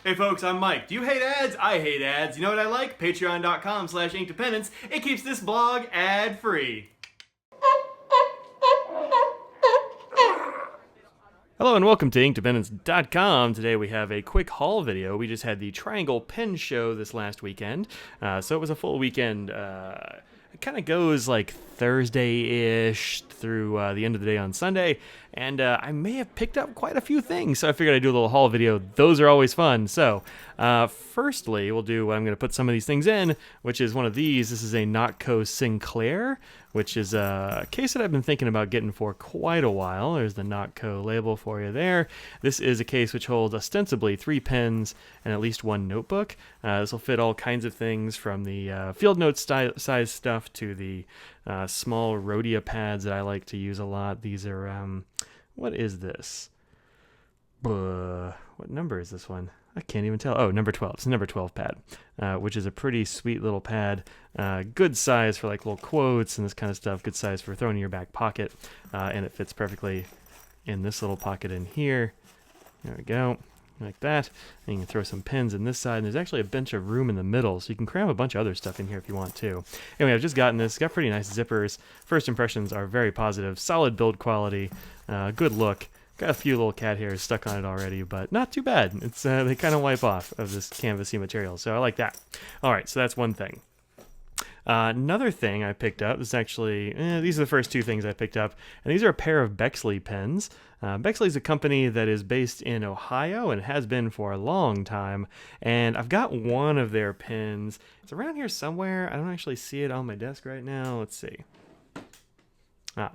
Hey folks, I'm Mike. Do you hate ads? I hate ads. You know what I like? Patreon.com/Inkdependence. It keeps this blog ad-free. Hello and welcome to Inkdependence.com. Today we have a quick haul video. We just had the Triangle Pen Show this last weekend, so it was a full weekend. It kind of goes like Thursday-ish through the end of the day on Sunday, and I may have picked up quite a few things, so I figured I'd do a little haul video. Those are always fun. So, firstly, I'm going to put some of these things in, which is one of these. This is a Notco Sinclair, which is a case that I've been thinking about getting for quite a while. There's the Notco label for you there. This is a case which holds ostensibly 3 pens and at least 1 notebook. This will fit all kinds of things from the field note size stuff to the small Rhodia pads that I like to use a lot. These are, what is this? What number is this one? I can't even tell. Oh, number 12. It's a number 12 pad, which is a pretty sweet little pad. Good size for like little quotes and this kind of stuff. Good size for throwing in your back pocket. And it fits perfectly in this little pocket in here. There we go. Like that. And you can throw some pens in this side. And there's actually a bunch of room in the middle, so you can cram a bunch of other stuff in here if you want to. Anyway, I've just gotten this. It's got pretty nice zippers. First impressions are very positive. Solid build quality. Good look. Got a few little cat hairs stuck on it already, but not too bad. It's they kind of wipe off of this canvasy material, so I like that. All right, so that's one thing. Another thing I picked up is actually, these are the first 2 things I picked up, and these are a pair of Bexley pens. Bexley is a company that is based in Ohio and has been for a long time, and I've got one of their pens. It's around here somewhere. I don't actually see it on my desk right now. Let's see.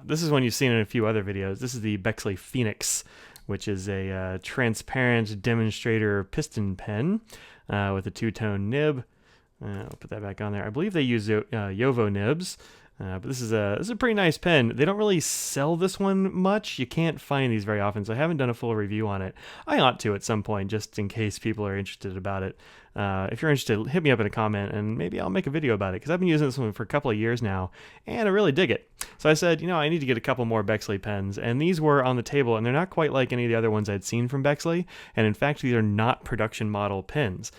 This is one you've seen in a few other videos. This is the Bexley Phoenix, which is a transparent demonstrator piston pen with a 2-tone nib. I'll put that back on there. I believe they use Yovo nibs, but this is a pretty nice pen. They don't really sell this one much. You can't find these very often, so I haven't done a full review on it. I ought to at some point, just in case people are interested about it. If you're interested, hit me up in a comment, and maybe I'll make a video about it, because I've been using this one for a couple of years now, and I really dig it. So I said, I need to get a couple more Bexley pens, and these were on the table, and they're not quite like any of the other ones I'd seen from Bexley, and in fact, these are not production model pens.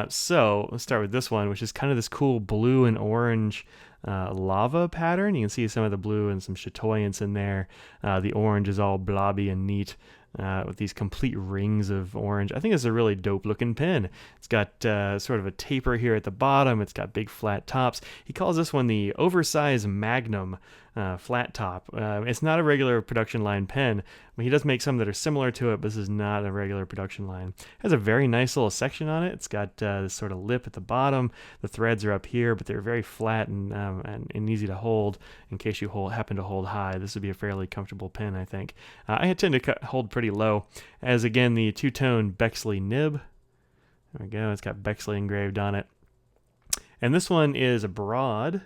So let's start with this one, which is kind of this cool blue and orange lava pattern. You can see some of the blue and some chatoyance in there. The orange is all blobby and neat. With these complete rings of orange. I think it's a really dope looking pen. It's got sort of a taper here at the bottom. It's got big flat tops. He calls this one the oversized Magnum flat top. It's not a regular production line pen. He does make some that are similar to it, but this is not a regular production line. It has a very nice little section on it. It's got this sort of lip at the bottom. The threads are up here, but they're very flat and easy to hold in case you happen to hold high. This would be a fairly comfortable pen, I think. I tend to hold pretty low, as again the 2-tone Bexley nib. There we go. It's got Bexley engraved on it. And this one is a broad.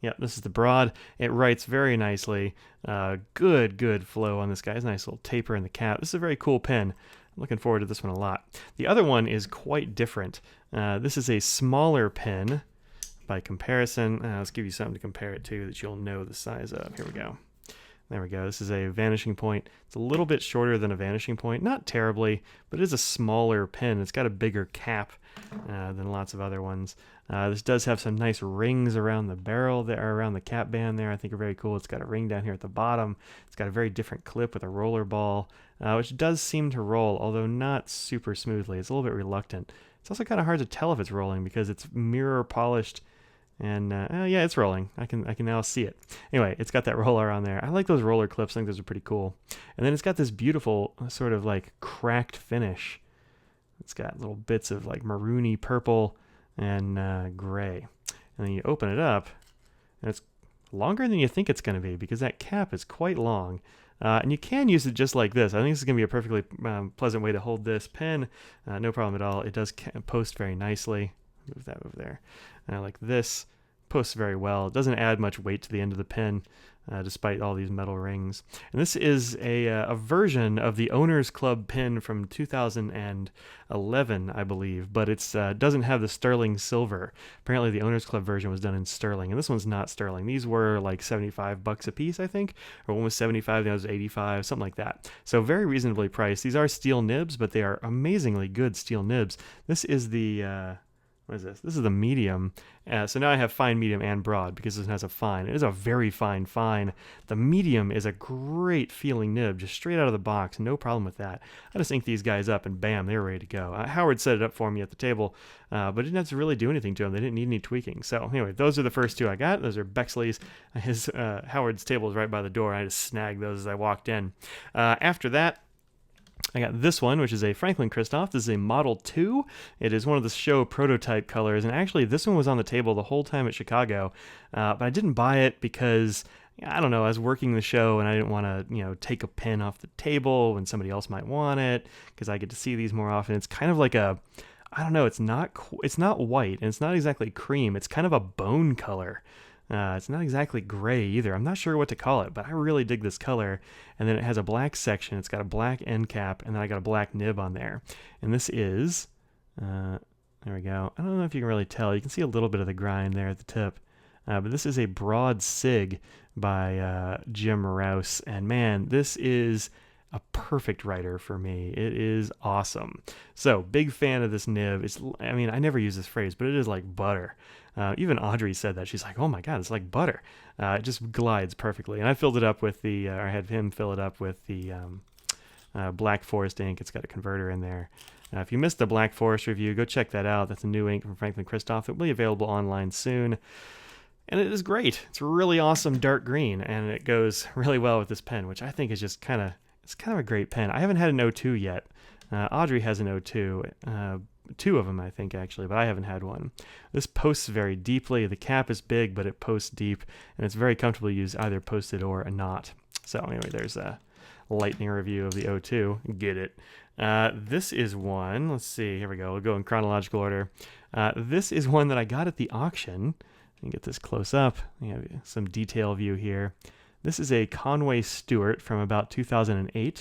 Yep, this is the broad. It writes very nicely. Good flow on this guy. It's a nice little taper in the cap. This is a very cool pen. I'm looking forward to this one a lot. The other one is quite different. This is a smaller pen by comparison. Let's give you something to compare it to that you'll know the size of. Here we go. There we go. This is a vanishing point. It's a little bit shorter than a vanishing point. Not terribly, but it is a smaller pen. It's got a bigger cap than lots of other ones. This does have some nice rings around the barrel there, around the cap band there. I think are very cool. It's got a ring down here at the bottom. It's got a very different clip with a roller ball, which does seem to roll, although not super smoothly. It's a little bit reluctant. It's also kind of hard to tell if it's rolling because it's mirror polished. And yeah, it's rolling. I can now see it. Anyway, it's got that roller on there. I like those roller clips. I think those are pretty cool. And then it's got this beautiful sort of like cracked finish. It's got little bits of like maroony purple and gray. And then you open it up, and it's longer than you think it's going to be because that cap is quite long. And you can use it just like this. I think this is going to be a perfectly pleasant way to hold this pen. No problem at all. It does post very nicely. Move that over there. Like this. posts very well. It doesn't add much weight to the end of the pen, despite all these metal rings. And this is a version of the Owners Club pen from 2011, I believe, but it doesn't have the sterling silver. Apparently the Owners Club version was done in sterling, and this one's not sterling. These were like $75 a piece, I think, or one was 75, the other was 85, something like that. So very reasonably priced. These are steel nibs, but they are amazingly good steel nibs. This is the... what is this? This is the medium. So now I have fine, medium, and broad because this has a fine. It is a very fine fine. The medium is a great feeling nib, just straight out of the box. No problem with that. I just inked these guys up and bam, they're ready to go. Howard set it up for me at the table, but didn't have to really do anything to them. They didn't need any tweaking. So anyway, those are the first two I got. Those are Bexley's. Howard's table is right by the door. I just snagged those as I walked in. After that, I got this one, which is a Franklin-Christoph. This is a Model 2. It is one of the show prototype colors, and actually this one was on the table the whole time at Chicago, but I didn't buy it because, I don't know, I was working the show and I didn't want to, take a pen off the table when somebody else might want it, because I get to see these more often. It's kind of like I don't know, it's not white, and it's not exactly cream. It's kind of a bone color. It's not exactly gray either. I'm not sure what to call it, but I really dig this color. And then it has a black section. It's got a black end cap, and then I got a black nib on there. And this is, there we go. I don't know if you can really tell. You can see a little bit of the grind there at the tip. But this is a broad sig by Jim Rouse. And man, this is a perfect writer for me. It is awesome. So big fan of this nib. I never use this phrase, but it is like butter. Even Audrey said that. She's like, oh my God, it's like butter. It just glides perfectly. And I filled it up with I had him fill it up with the Black Forest ink. It's got a converter in there. If you missed the Black Forest review, go check that out. That's a new ink from Franklin-Christoph. It will be available online soon. And it is great. It's really awesome dark green, and it goes really well with this pen, which I think is just kind of a great pen. I haven't had an 02 yet. Audrey has an 02. Two of them, I think, actually, but I haven't had one. This posts very deeply. The cap is big, but it posts deep, and it's very comfortable to use either posted or a knot. So anyway, there's a lightning review of the 02. Get it. This is one. Let's see. Here we go. We'll go in chronological order. This is one that I got at the auction. Let me get this close up. We have some detail view here. This is a Conway Stewart from about 2008. You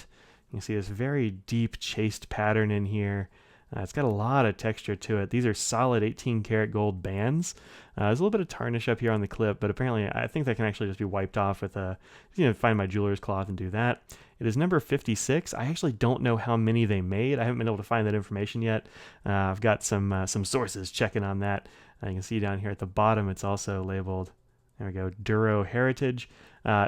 can see this very deep chased pattern in here. It's got a lot of texture to it. These are solid 18 karat gold bands. There's a little bit of tarnish up here on the clip, but apparently I think that can actually just be wiped off with find my jeweler's cloth and do that. It is number 56. I actually don't know how many they made. I haven't been able to find that information yet. I've got some sources checking on that. You can see down here at the bottom, it's also labeled, there we go, Duro Heritage.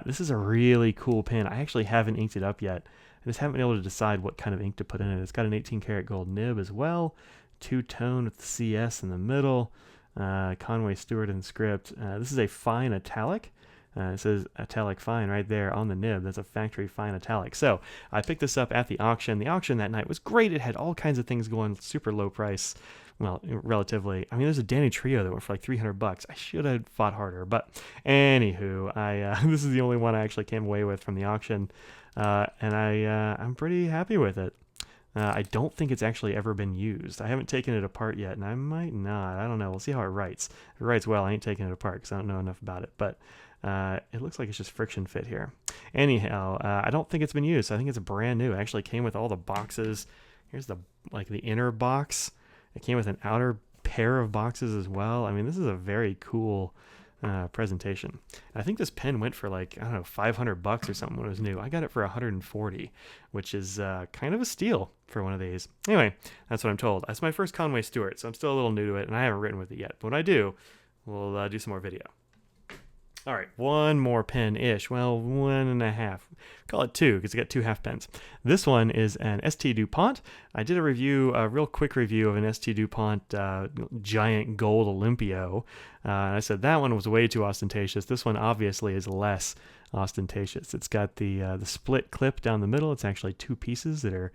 This is a really cool pen. I actually haven't inked it up yet. I just haven't been able to decide what kind of ink to put in it. It's got an 18 karat gold nib as well, two-tone with the CS in the middle, Conway Stewart in script. This is a fine italic. It says italic fine right there on the nib. That's a factory fine italic. So I picked this up at the auction. The auction that night was great. It had all kinds of things going, super low price. Well, relatively. There's a Danny Trio that went for like $300. I should have fought harder. But anywho, this is the only one I actually came away with from the auction. And I'm pretty happy with it. I don't think it's actually ever been used. I haven't taken it apart yet, and I might not. I don't know. We'll see how it writes. If it writes well, I ain't taking it apart because I don't know enough about it. But it looks like it's just friction fit here. Anyhow, I don't think it's been used. I think it's brand new. It actually came with all the boxes. Here's the inner box. It came with an outer pair of boxes as well. This is a very cool presentation. I think this pen went for $500 or something when it was new. I got it for $140, which is kind of a steal for one of these. Anyway, that's what I'm told. That's my first Conway Stewart, so I'm still a little new to it, and I haven't written with it yet. But when I do, we'll do some more video. All right, one more pen-ish. Well, 1.5. Call it 2 because I got 2 half pens. This one is an ST Dupont. I did a real quick review of an ST Dupont giant gold Olympio. And I said that one was way too ostentatious. This one obviously is less ostentatious. It's got the split clip down the middle. It's actually 2 pieces that are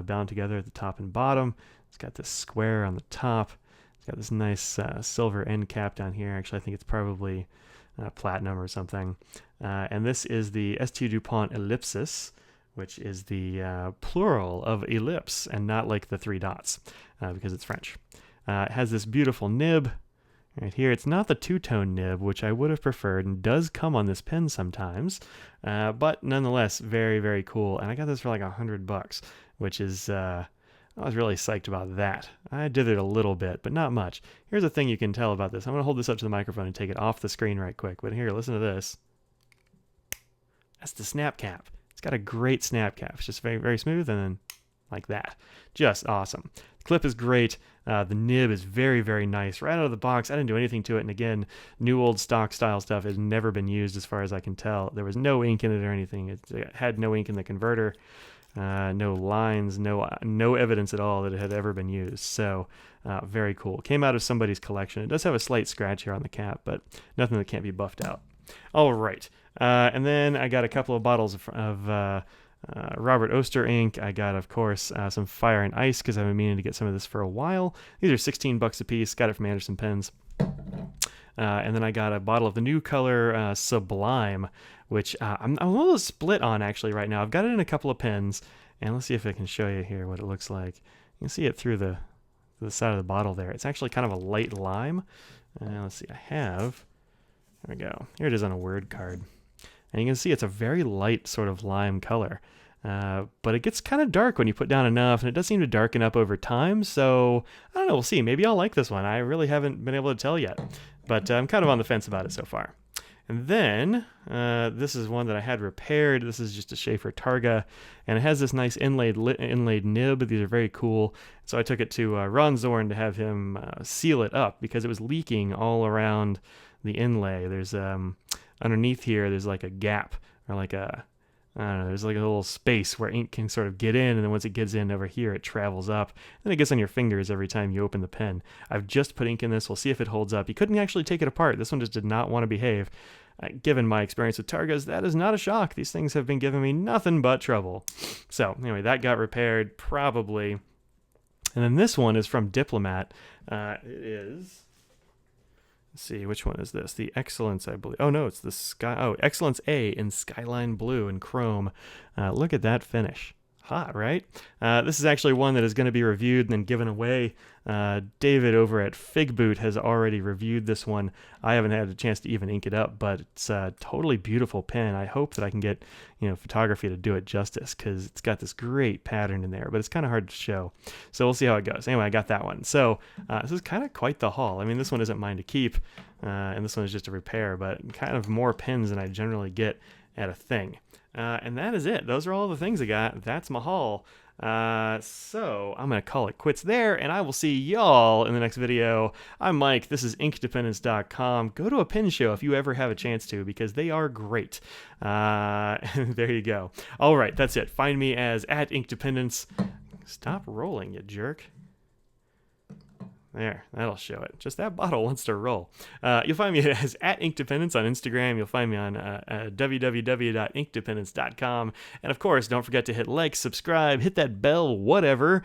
bound together at the top and bottom. It's got this square on the top. It's got this nice silver end cap down here. Actually, I think it's probably platinum or something. And this is the ST Dupont Ellipsis, which is the plural of ellipse and not like the 3 dots because it's French. It has this beautiful nib Right here, it's not the two-tone nib, which I would have preferred and does come on this pen sometimes, but nonetheless, very, very cool. And I got this for like $100, which is, I was really psyched about that. I did it a little bit, but not much. Here's a thing you can tell about this. I'm going to hold this up to the microphone and take it off the screen right quick, but here, listen to this. That's the snap cap. It's got a great snap cap. It's just very, very smooth, and then like that. Just awesome. The clip is great. The nib is very, very nice. Right out of the box, I didn't do anything to it. And again, new old stock style stuff has never been used as far as I can tell. There was no ink in it or anything. It had no ink in the converter, no lines, no evidence at all that it had ever been used. So very cool. Came out of somebody's collection. It does have a slight scratch here on the cap, but nothing that can't be buffed out. All right. And then I got a couple of bottles of Robert Oster ink. I got, of course, some Fire and Ice because I've been meaning to get some of this for a while. These are $16 a piece. Got it from Anderson Pens. And then I got a bottle of the new color Sublime, which I'm a little split on actually right now. I've got it in a couple of pens, and let's see if I can show you here what it looks like. You can see it through the side of the bottle there. It's actually kind of a light lime. Let's see, there we go. Here it is on a word card. And you can see it's a very light sort of lime color. But it gets kind of dark when you put down enough, and it does seem to darken up over time. So, I don't know, we'll see. Maybe I'll like this one. I really haven't been able to tell yet. But I'm kind of on the fence about it so far. And then, this is one that I had repaired. This is just a Schaefer Targa, and it has this nice inlaid nib. These are very cool. So I took it to Ron Zorn to have him seal it up because it was leaking all around the inlay. There's underneath here, there's like a gap, or like I don't know, there's like a little space where ink can sort of get in, and then once it gets in over here, it travels up, and it gets on your fingers every time you open the pen. I've just put ink in this. We'll see if it holds up. You couldn't actually take it apart. This one just did not want to behave. Given my experience with Targas, that is not a shock. These things have been giving me nothing but trouble. So anyway, that got repaired, probably. And then this one is from Diplomat. It is... Let's see, which one is this? The Excellence, I believe. Oh, no, it's the Excellence A in Skyline Blue and Chrome. Look at that finish. Hot, right? This is actually one that is going to be reviewed and then given away. David over at Fig Boot has already reviewed this one. I haven't had a chance to even ink it up, but it's a totally beautiful pen. I hope that I can get, photography to do it justice because it's got this great pattern in there, but it's kind of hard to show. So we'll see how it goes. Anyway, I got that one. So this is kind of quite the haul. I mean, this one isn't mine to keep, and this one is just a repair, but kind of more pens than I generally get at a thing. And that is it. Those are all the things I got. That's my haul. So I'm going to call it quits there, and I will see y'all in the next video. I'm Mike. This is InkDependence.com. Go to a pen show if you ever have a chance to, because they are great. There you go. All right, that's it. Find me as @InkDependence. Stop rolling, you jerk. There, that'll show it. Just that bottle wants to roll. You'll find me as @InkDependence on Instagram. You'll find me on www.inkdependence.com. And of course, don't forget to hit like, subscribe, hit that bell, whatever.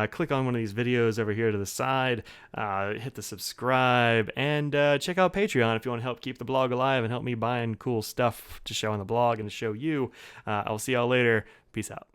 Click on one of these videos over here to the side. Hit the subscribe, and check out Patreon if you want to help keep the blog alive and help me buying cool stuff to show on the blog and to show you. I'll see y'all later. Peace out.